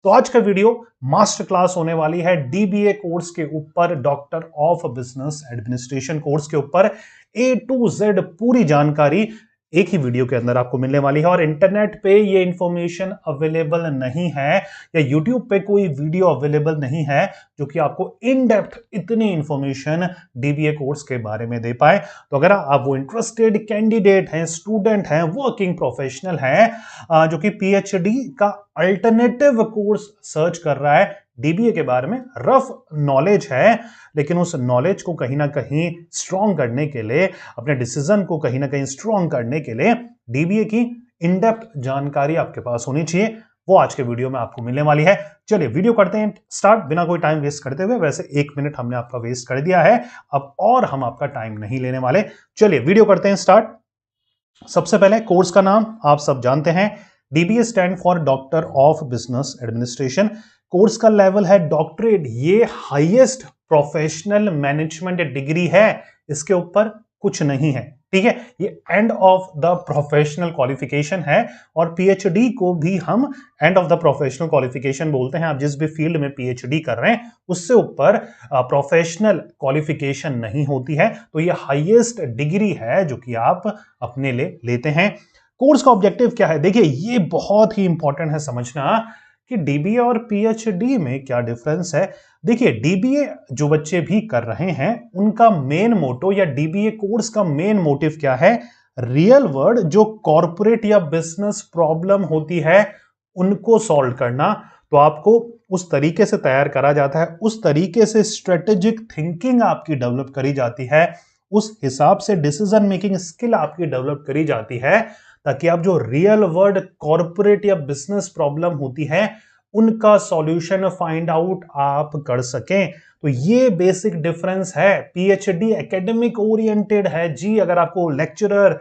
तो आज का वीडियो मास्टर क्लास होने वाली है डीबीए कोर्स के ऊपर, doctor of business administration course के ऊपर ए टू जेड पूरी जानकारी एक ही वीडियो के अंदर आपको मिलने वाली है। और इंटरनेट पे ये इंफॉर्मेशन अवेलेबल नहीं है या यूट्यूब पे कोई वीडियो अवेलेबल नहीं है जो कि आपको इन डेप्थ इतनी इंफॉर्मेशन डीबीए कोर्स के बारे में दे पाए। तो अगर आप वो इंटरेस्टेड कैंडिडेट हैं, स्टूडेंट हैं, वर्किंग प्रोफेशनल हैं जो कि पीएचडी का अल्टरनेटिव कोर्स सर्च कर रहा है, डीबीए के बारे में रफ नॉलेज है, लेकिन उस नॉलेज को कहीं ना कहीं स्ट्रॉन्ग करने के लिए, अपने डिसीजन को कहीं ना कहीं स्ट्रॉन्ग करने के लिए डीबीए की इन डेप्थ जानकारी आपके पास होनी चाहिए, वो आज के वीडियो में आपको मिलने वाली है। चलिए वीडियो करते हैं स्टार्ट बिना कोई टाइम वेस्ट करते हुए। वैसे 1 मिनट हमने आपका वेस्ट कर दिया है अब, और हम आपका टाइम नहीं लेने वाले। चलिए वीडियो करते हैं स्टार्ट। सबसे पहले कोर्स का नाम आप सब जानते हैं, dBA stand for doctor of business administration. Course का लेवल है डॉक्टरेट, ये हाईएस्ट प्रोफेशनल मैनेजमेंट डिग्री है, इसके ऊपर कुछ नहीं है। ठीक है, ये end of the professional qualification है, और पीएचडी को भी हम end of the professional qualification बोलते हैं। आप जिस भी फील्ड में पीएचडी कर रहे हैं उससे ऊपर प्रोफेशनल क्वालिफिकेशन नहीं होती है, तो ये हाईएस्ट डिग्री है जो कि आप अपने लिए लेते हैं। कोर्स का ऑब्जेक्टिव क्या है? देखिए, ये बहुत ही इंपॉर्टेंट है समझना कि डीबीए और पीएचडी में क्या डिफरेंस है। देखिए, डीबीए जो बच्चे भी कर रहे हैं उनका मेन मोटो या डीबीए कोर्स का मेन मोटिव क्या है? रियल वर्ल्ड जो कॉर्पोरेट या बिजनेस प्रॉब्लम होती है उनको सॉल्व करना। तो आपको उस तरीके से तैयार करा जाता है, उस तरीके से स्ट्रेटेजिक थिंकिंग आपकी डेवलप करी जाती है, उस हिसाब से डिसीजन मेकिंग स्किल आपकी डेवलप करी जाती है, ताकि आप जो रियल वर्ल्ड कॉर्पोरेट या बिजनेस प्रॉब्लम होती है उनका सॉल्यूशन फाइंड आउट आप कर सकें। तो ये बेसिक डिफरेंस है। पीएचडी एकेडमिक ओरिएंटेड है जी, अगर आपको लेक्चरर,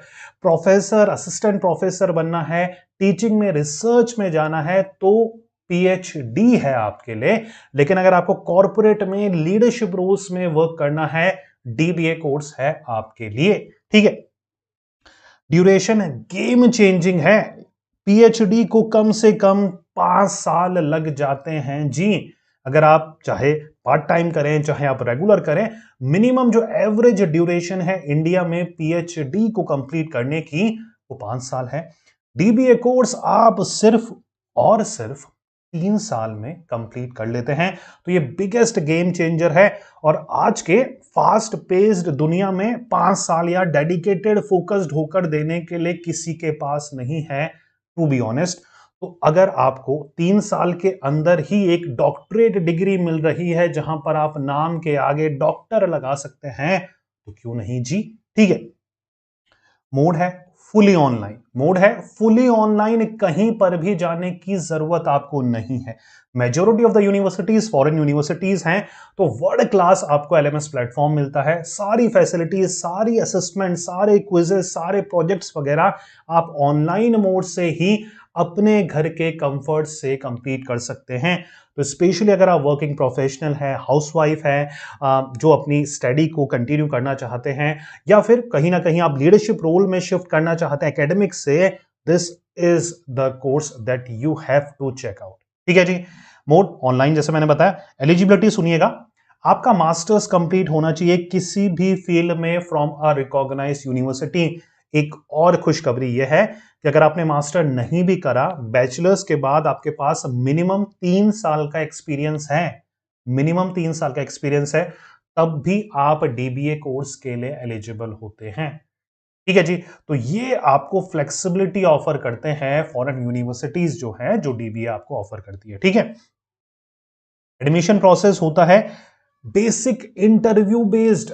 प्रोफेसर, असिस्टेंट प्रोफेसर बनना है, टीचिंग में, रिसर्च में जाना है, तो पीएचडी है आपके लिए। लेकिन अगर आपको कॉर्पोरेट में लीडरशिप रोल्स में वर्क करना है, डीबीए कोर्स है आपके लिए। ठीक है, ड्यूरेशन गेम चेंजिंग है। पीएचडी को कम से कम 5 साल लग जाते हैं जी। अगर आप चाहे पार्ट टाइम करें, चाहे आप रेगुलर करें, मिनिमम जो एवरेज ड्यूरेशन है इंडिया में पीएचडी को कंप्लीट करने की, वो 5 साल है। डीबीए कोर्स आप सिर्फ और सिर्फ 3 साल में कंप्लीट कर लेते हैं। तो ये बिगेस्ट गेम चेंजर है, और आज के फास्ट पेस्ड दुनिया में 5 साल या डेडिकेटेड फोकस्ड होकर देने के लिए किसी के पास नहीं है, टू बी ऑनेस्ट। तो अगर आपको 3 साल के अंदर ही एक डॉक्टरेट डिग्री मिल रही है जहां पर आप नाम के आगे डॉक्टर लगा सकते हैं, तो क्यों नहीं जी। ठीक है, मोड है फुली ऑनलाइन, मोड है फुली ऑनलाइन, कहीं पर भी जाने की जरूरत आपको नहीं है। Majority of the universities foreign universities हैं, तो वर्ल्ड क्लास आपको एलएमएस प्लेटफॉर्म मिलता है, सारी फैसिलिटीज, सारी असेसमेंट, सारे क्विजेस, सारे प्रोजेक्ट्स वगैरह आप ऑनलाइन मोड से ही अपने घर के कंफर्ट से कंप्लीट कर सकते हैं। तो स्पेशली अगर आप वर्किंग प्रोफेशनल है, हाउसवाइफ है, जो अपनी स्टडी को कंटिन्यू करना चाहते हैं, या फिर कहीं ना कहीं आप लीडरशिप रोल में शिफ्ट करना चाहते हैं एकेडमिक से, this is the course that you have to check out. ठीक है जी, मोड ऑनलाइन जैसे मैंने बताया। एलिजिबिलिटी सुनिएगा, आपका मास्टर्स कंप्लीट होना चाहिए किसी भी फील्ड में फ्रॉम अ रिकॉग्नाइज्ड यूनिवर्सिटी। एक और खुशखबरी यह है कि अगर आपने मास्टर नहीं भी करा, बैचलर्स के बाद आपके पास मिनिमम 3 साल का एक्सपीरियंस है, मिनिमम 3 साल का एक्सपीरियंस है, तब भी आप डीबीए कोर्स के लिए एलिजिबल होते हैं। ठीक है जी, तो ये आपको फ्लेक्सिबिलिटी ऑफर करते हैं फॉरेन यूनिवर्सिटीज जो है, जो डीबीए आपको ऑफर करती है। ठीक है, एडमिशन प्रोसेस होता है बेसिक इंटरव्यू बेस्ड।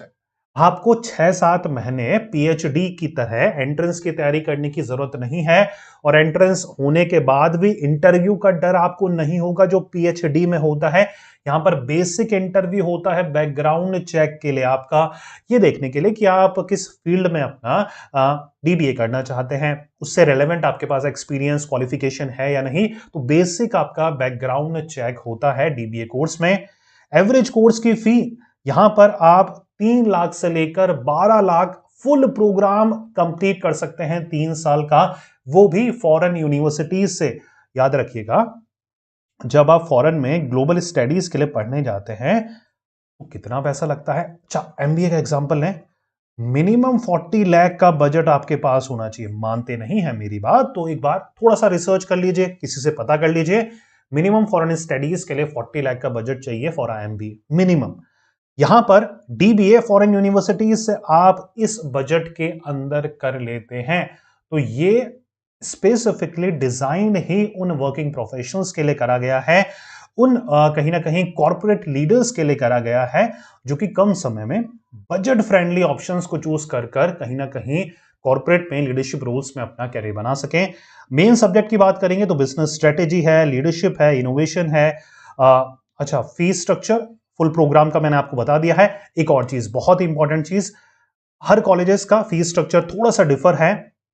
आपको 6-7 महीने पीएचडी की तरह एंट्रेंस की तैयारी करने की जरूरत नहीं है, और एंट्रेंस होने के बाद भी इंटरव्यू का डर आपको नहीं होगा जो पीएचडी में होता है। यहां पर बेसिक इंटरव्यू होता है बैकग्राउंड चेक के लिए, आपका ये देखने के लिए कि आप किस फील्ड में अपना डीबीए करना चाहते हैं, उससे रेलेवेंट आपके पास एक्सपीरियंस, क्वालिफिकेशन है या नहीं। तो बेसिक आपका बैकग्राउंड चेक होता है डीबीए कोर्स में। एवरेज कोर्स की फी यहां पर आप 3 लाख से लेकर 12 लाख फुल प्रोग्राम कंप्लीट कर सकते हैं 3 साल का, वो भी फॉरेन यूनिवर्सिटीज से। याद रखिएगा, जब आप फॉरेन में ग्लोबल स्टडीज के लिए पढ़ने जाते हैं तो कितना पैसा लगता है। अच्छा, एमबीए का एग्जांपल लें, मिनिमम 40 लाख का बजट आपके पास होना चाहिए। मानते नहीं है मेरी बात तो एक बार थोड़ा सा रिसर्च कर लीजिए, किसी से पता कर लीजिए। मिनिमम फॉरेन स्टडीज के लिए 40 लाख का बजट चाहिए फॉर एमबीए मिनिमम। यहां पर डीबीए फॉरेन यूनिवर्सिटीज से आप इस बजट के अंदर कर लेते हैं। तो ये स्पेसिफिकली डिजाइन ही उन वर्किंग प्रोफेशनल्स के लिए करा गया है, उन कहीं ना कहीं कॉर्पोरेट लीडर्स के लिए करा गया है जो कि कम समय में बजट फ्रेंडली ऑप्शंस को चूज कर कहीं ना कहीं कॉर्पोरेट में लीडरशिप रोल्स में अपना कैरियर बना सकें। मेन सब्जेक्ट की बात करेंगे तो बिजनेस स्ट्रेटेजी है, लीडरशिप है, इनोवेशन है। अच्छा, फीस स्ट्रक्चर फुल प्रोग्राम का मैंने आपको बता दिया है। एक और चीज, बहुत इंपॉर्टेंट चीज, हर कॉलेजेस का फीस स्ट्रक्चर थोड़ा सा डिफर है।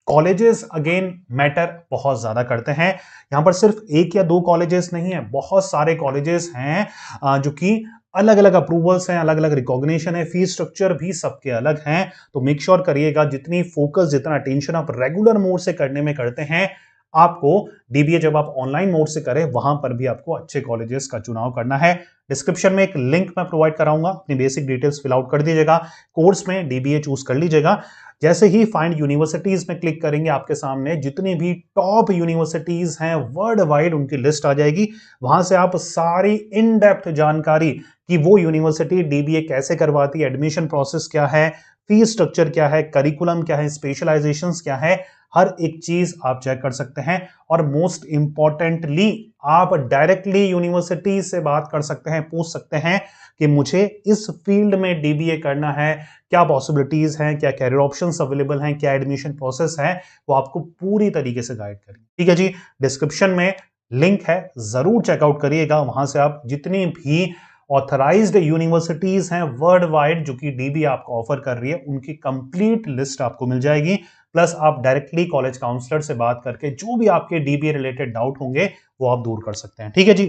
कॉलेजेस अगेन मैटर बहुत ज्यादा करते हैं। यहां पर सिर्फ एक या दो कॉलेजेस नहीं है, बहुत सारे कॉलेजेस हैं जो कि अलग अलग अप्रूवल्स हैं, अलग अलग रिकॉग्निशन है, फीस स्ट्रक्चर भी सबके अलग हैं। तो मेक श्योर करिएगा जितनी फोकस, जितना अटेंशन आप रेगुलर मोड से करने में करते हैं, आपको डीबीए जब आप ऑनलाइन मोड से करें वहां पर भी आपको अच्छे कॉलेजेस का चुनाव करना है। डिस्क्रिप्शन में एक लिंक मैं प्रोवाइड कराऊंगा, अपनी बेसिक डिटेल्स फिल आउट कर दीजिएगा, कोर्स में डीबीए चूज कर लीजिएगा। जैसे ही फाइंड यूनिवर्सिटीज में क्लिक करेंगे आपके सामने जितनी भी टॉप यूनिवर्सिटीज हैं वर्ल्ड वाइड उनकी लिस्ट आ जाएगी। वहां से आप सारी इन डेप्थ जानकारी कि वो यूनिवर्सिटी डीबीए कैसे करवाती है, एडमिशन प्रोसेस क्या है, फीस स्ट्रक्चर क्या है, करिकुलम क्या है, स्पेशलाइजेशंस क्या है, हर एक चीज आप चेक कर सकते हैं। और मोस्ट इंपॉर्टेंटली आप डायरेक्टली यूनिवर्सिटी से बात कर सकते हैं, पूछ सकते हैं कि मुझे इस फील्ड में डीबीए करना है, क्या पॉसिबिलिटीज हैं, क्या कैरियर ऑप्शंस अवेलेबल हैं, क्या एडमिशन प्रोसेस है, वो आपको पूरी तरीके से गाइड करेंगे। ठीक है जी, डिस्क्रिप्शन में लिंक है, जरूर चेकआउट करिएगा। वहां से आप जितनी भी ऑथराइज्ड यूनिवर्सिटीज हैं वर्ल्ड वाइड जो कि डीबी आपको ऑफर कर रही है, उनकी कंप्लीट लिस्ट आपको मिल जाएगी। प्लस आप डायरेक्टली कॉलेज काउंसलर से बात करके जो भी आपके डीबीए रिलेटेड डाउट होंगे वो आप दूर कर सकते हैं। ठीक है जी।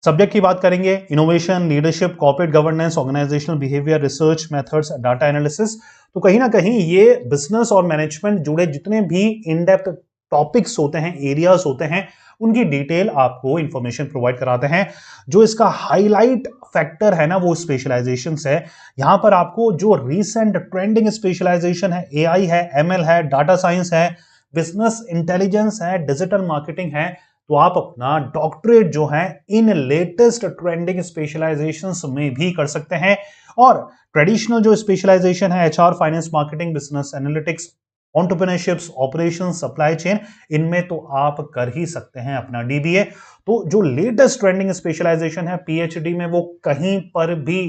सब्जेक्ट की बात करेंगे, innovation, leadership, corporate governance, organisational behaviour, research methods, data analysis. तो कहीं ना कहीं ये बिजनेस और मैनेजमेंट जुड़े जितने भी इन डेप्थ टॉपिक्स होते हैं, एरियाज होते हैं, उनकी डिटेल आपको इंफॉर्मेशन प्रोवाइड कराते हैं। जो इसका हाईलाइट फैक्टर है ना वो स्पेशलाइजेशन है। यहां पर आपको जो रीसेंट ट्रेंडिंग स्पेशलाइजेशन है, एआई है, एमएल है, डाटा साइंस है, बिजनेस इंटेलिजेंस है, डिजिटल मार्केटिंग है, तो आप अपना डॉक्टरेट जो है इन लेटेस्ट ट्रेंडिंग स्पेशलाइजेशंस में भी कर सकते हैं। और ट्रेडिशनल जो स्पेशलाइजेशन है, HR, finance, marketing, business analytics, entrepreneurships, operation, supply chain, इनमें तो आप कर ही सकते हैं अपना डीबीए। तो जो लेटेस्ट ट्रेंडिंग स्पेशलाइजेशन है पीएचडी में, वो कहीं पर भी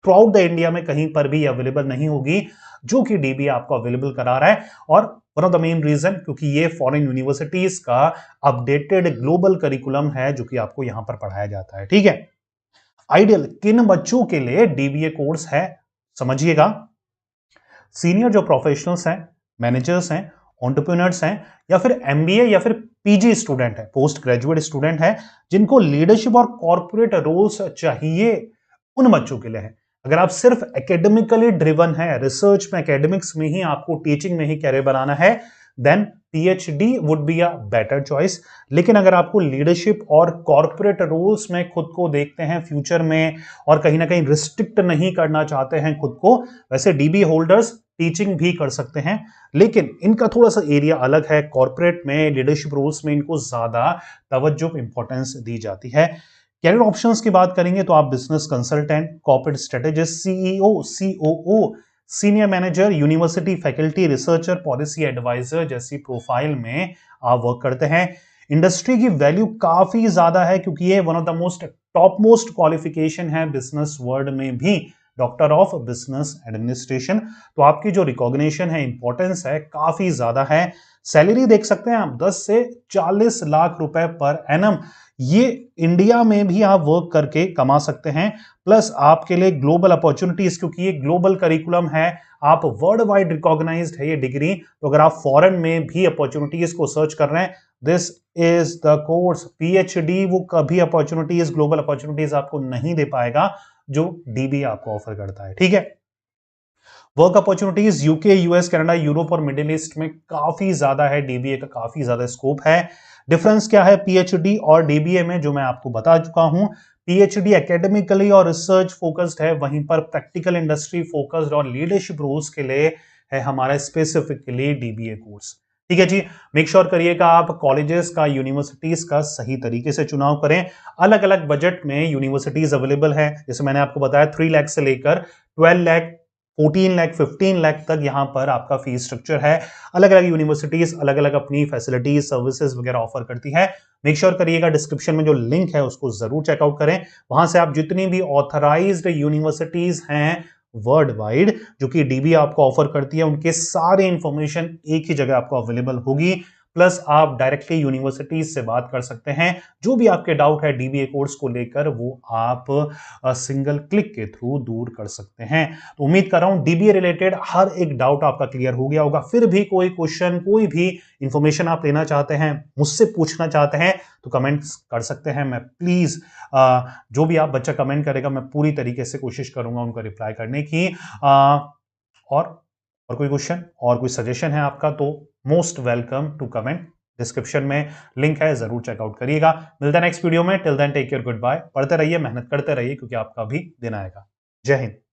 थ्रू आउट द इंडिया में कहीं पर भी अवेलेबल नहीं होगी जो कि डीबीए आपको अवेलेबल करा रहा है। और one of the main reason क्योंकि ये फॉरेन यूनिवर्सिटीज का अपडेटेड ग्लोबल करिकुलम है जो कि आपको यहां पर पढ़ाया जाता है। ठीक है, आइडियल किन बच्चों के लिए डीबीए कोर्स है समझिएगा। सीनियर जो प्रोफेशनल्स हैं, मैनेजर्स हैं, एंटरप्रेन्योर्स हैं, या फिर एमबीए या फिर पीजी स्टूडेंट है, पोस्ट ग्रेजुएट स्टूडेंट है, जिनको लीडरशिप और कॉर्पोरेट रोल्स चाहिए, उन बच्चों के लिए है। अगर आप सिर्फ एकेडमिकली ड्रिवन है, रिसर्च में, एकेडमिक्स में ही, आपको टीचिंग में ही कैरियर बनाना है, then PhD would be a better choice. लेकिन अगर आपको लीडरशिप और कॉर्पोरेट रोल्स में खुद को देखते हैं फ्यूचर में और कहीं ना कहीं रिस्ट्रिक्ट नहीं करना चाहते हैं खुद को, वैसे डीबी होल्डर्स टीचिंग भी कर सकते हैं, लेकिन इनका थोड़ा सा एरिया अलग है। कॉर्पोरेट में, लीडरशिप रोल्स में इनको ज्यादा तवज्जो, इंपॉर्टेंस दी जाती है। कैरियर ऑप्शंस की बात करेंगे तो आप business consultant, corporate strategist, CEO, COO, senior manager, university faculty, researcher, policy advisor जैसी प्रोफाइल में आप वर्क करते हैं। इंडस्ट्री की वैल्यू काफी ज्यादा है क्योंकि ये one of the most top most qualification है बिजनेस वर्ल्ड में भी, डॉक्टर ऑफ बिजनेस एडमिनिस्ट्रेशन। तो आपकी जो रिकॉग्निशन है, इंपॉर्टेंस है, काफी ज्यादा है। सैलरी देख सकते हैं आप 10 से 40 लाख रुपए पर एनम, ये इंडिया में भी आप वर्क करके कमा सकते हैं। प्लस आपके लिए ग्लोबल अपॉर्चुनिटीज, क्योंकि ये ग्लोबल करिकुलम है, आप वर्ल्ड वाइड रिकॉग्नाइज्ड है ये डिग्री। तो अगर आप फॉरेन में भी अपॉर्चुनिटीज को सर्च कर रहे हैं, this is the course. PhD वो कभी अपॉर्चुनिटीज, ग्लोबल अपॉर्चुनिटीज आपको नहीं दे पाएगा जो डीबी आपको ऑफर करता है। ठीक है, work opportunities UK, US, Canada, Europe और मिडिल ईस्ट में काफी ज्यादा है, डीबीए का काफी ज्यादा स्कोप है। डिफरेंस क्या है पीएचडी और डीबीए में, जो मैं आपको बता चुका हूं। पीएचडी एकेडमिकली और रिसर्च फोकस्ड है, वहीं पर प्रैक्टिकल इंडस्ट्री फोकस्ड और लीडरशिप रोल्स के लिए है हमारा स्पेसिफिकली डीबीए कोर्स। ठीक है जी। मेक श्योर करिएगा आप कॉलेजेस का, यूनिवर्सिटीज का सही तरीके से चुनाव करें। अलग अलग बजट में यूनिवर्सिटीज अवेलेबल है, जैसे मैंने आपको बताया 3 लाख से लेकर 12 लाख, 14 लाख, 15 लाख तक यहां पर आपका फीस स्ट्रक्चर है। अलग अलग यूनिवर्सिटीज अलग अलग अपनी फैसिलिटीज, सर्विसेज वगैरह ऑफर करती है। मेक श्योर करिएगा डिस्क्रिप्शन में जो लिंक है उसको जरूर चेकआउट करें। वहां से आप जितनी भी ऑथराइज्ड यूनिवर्सिटीज हैं वर्ल्ड वाइड जो कि डीबी आपको ऑफर करती है, उनके सारे इंफॉर्मेशन एक ही जगह आपको अवेलेबल होगी। प्लस आप डायरेक्टली यूनिवर्सिटीज से बात कर सकते हैं। जो भी आपके डाउट है डीबीए कोर्स को लेकर, वो आप सिंगल क्लिक के थ्रू दूर कर सकते हैं। तो उम्मीद कर रहा हूं डीबीए रिलेटेड हर एक डाउट आपका क्लियर हो गया होगा। फिर भी कोई क्वेश्चन, कोई भी इंफॉर्मेशन आप लेना चाहते हैं, मुझसे पूछना चाहते हैं, तो कमेंट्स कर सकते हैं। मैं प्लीज जो भी आप बच्चा कमेंट करेगा, मैं पूरी तरीके से कोशिश करूंगा उनको रिप्लाई करने की। और कोई क्वेश्चन और कोई सजेशन है आपका, तो most welcome to comment. Description में लिंक है, जरूर चेकआउट करिएगा। मिलता है नेक्स्ट वीडियो में। Till then take care, good bye. पढ़ते रहिए, मेहनत करते रहिए, क्योंकि आपका भी दिन आएगा। जय हिंद।